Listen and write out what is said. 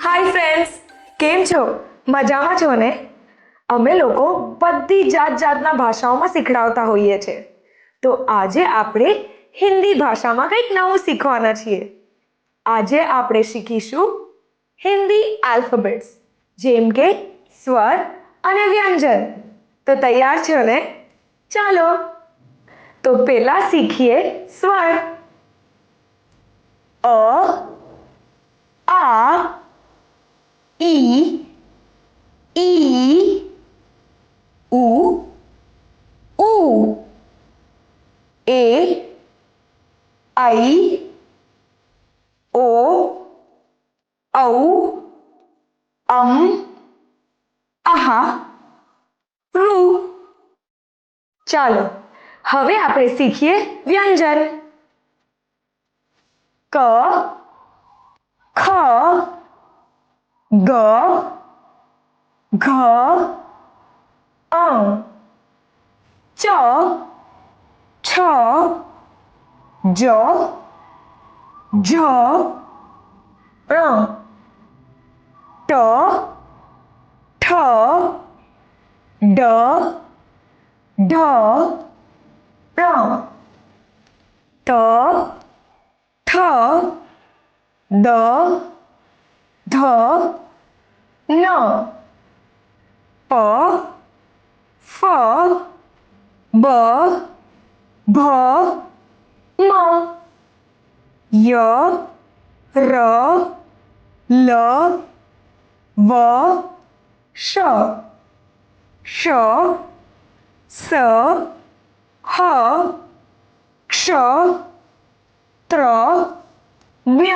Hi friends, કેમ છો? મજામાં છો ને? અમે લોકો બધી જાતના ભાષાઓમાં શીખડાવતા હોઈએ છીએ. તો આજે આપણે હિન્દી ભાષામાં કંઈક નવું શીખવાના છીએ. આજે આપણે શીખીશું હિન્દી આલ્ફાબેટ્સ, જેમ કે સ્વર અને વ્યંજન. તો તૈયાર છો ને? ચાલો તો પહેલા શીખીએ સ્વર. અ, આ, ઈ, ઈ, ઉ, ઉ, એ, આઈ, ઓ, ઔ, આહા, ઋ. ચાલો હવે આપણે શીખીએ વ્યંજન. ક, ખ, ગ, ઘ, ચ, છ, જ, ઝ, ટ, ઠ, ડ, ઢ, ણ, ત, થ, દ, ધ, ન, પ, ફ, બ, ભ, મ, ય, ર, લ, વ, શ, શ, સ, હ, ક્ષ, ત્ર, જ્ઞ.